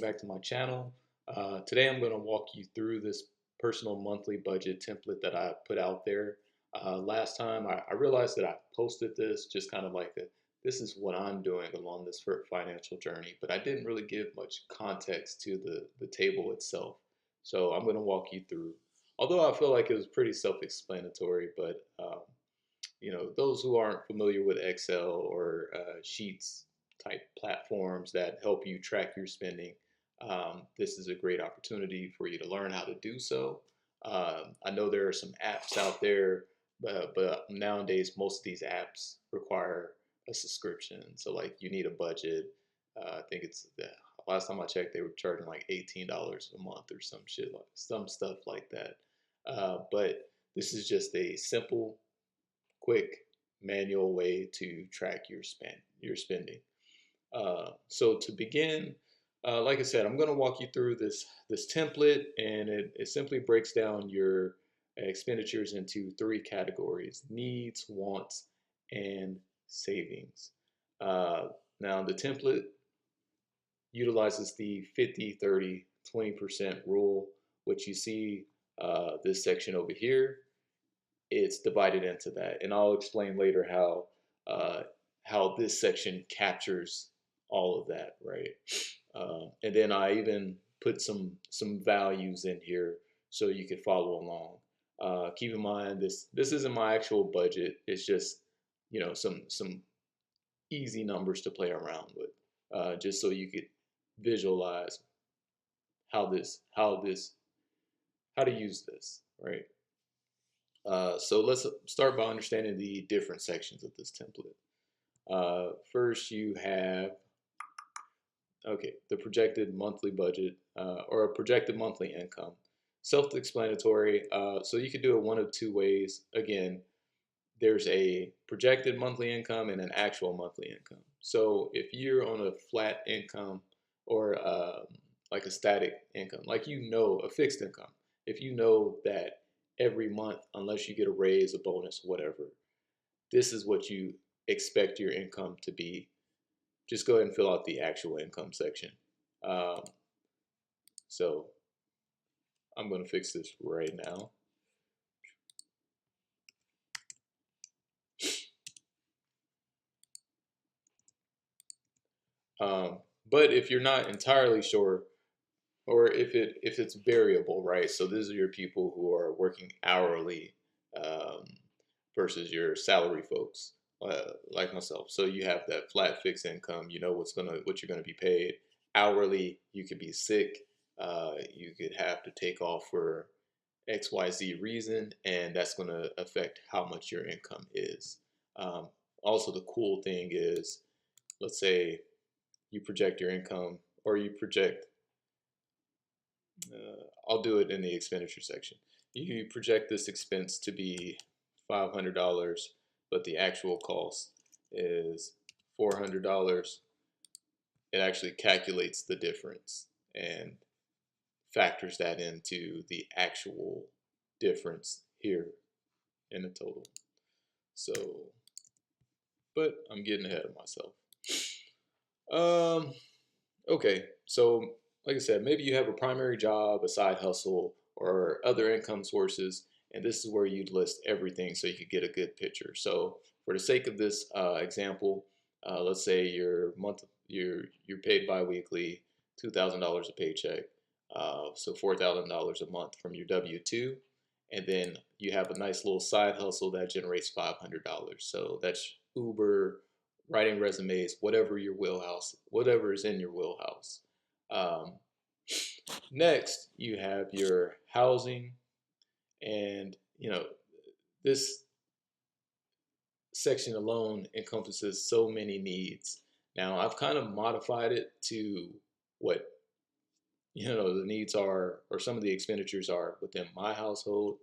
back to my channel. Today I'm going to walk you through this personal monthly budget template that I put out there. Last time I realized that I posted this just kind of like this is what I'm doing along this financial journey, but I didn't really give much context to the table itself. So I'm going to walk you through. Although I feel like it was pretty self-explanatory, but those who aren't familiar with Excel or Sheets type platforms that help you track your spending, this is a great opportunity for you to learn how to do so. I know there are some apps out there, but nowadays most of these apps require a subscription. So like you need a budget. I think it's the last time I checked, they were charging like $18 a month or some shit, like some stuff like that. But this is just a simple, quick, manual way to track your spending. So to begin, like I said, I'm going to walk you through this template, and it simply breaks down your expenditures into three categories: needs, wants, and savings. Now the template utilizes the 50-30-20% rule, which you see this section over here. It's divided into that, and I'll explain later how this section captures all of that, right? And then I even put some values in here so you could follow along. Keep in mind this isn't my actual budget. It's just some easy numbers to play around with, just so you could visualize how to use this, right? So let's start by understanding the different sections of this template. First, you have the projected monthly budget or a projected monthly income. Self-explanatory. So you could do it one of two ways. Again, there's a projected monthly income and an actual monthly income. So if you're on a flat income or like a static income, like a fixed income, if you know that every month, unless you get a raise, a bonus, whatever, this is what you expect your income to be, just go ahead and fill out the actual income section. Um, so I'm going to fix this right now. But if you're not entirely sure, or if it's variable, right? So these are your people who are working hourly um, versus your salary folks, like myself. So you have that flat fixed income. You know what you're gonna be paid. Hourly, you could be sick. You could have to take off for XYZ reason, and that's going to affect how much your income is. Um, Also, the cool thing is, let's say you project your income, or you project I'll do it in the expenditure section. You project this expense to be $500, but the actual cost is $400. It actually calculates the difference and factors that into the actual difference here in the total. So, but I'm getting ahead of myself. Okay, so like I said, maybe you have a primary job, a side hustle, or other income sources, and this is where you'd list everything so you could get a good picture. So for the sake of this example, let's say you're paid biweekly, $2,000 a paycheck, so $4,000 a month from your W-2, and then you have a nice little side hustle that generates $500. So that's Uber, writing resumes, whatever your wheelhouse, whatever is in your wheelhouse. Um, Next, you have your housing, and this section alone encompasses so many needs. Now, I've kind of modified it to what the needs are, or some of the expenditures are within my household.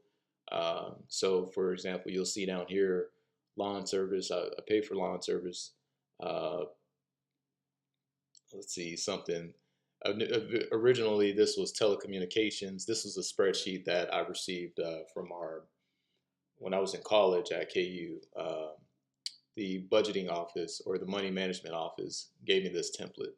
So, for example, you'll see down here lawn service. I pay for lawn service. Uh, let's see something. Originally, this was telecommunications. This was a spreadsheet that I received from when I was in college at KU. The budgeting office or the money management office gave me this template.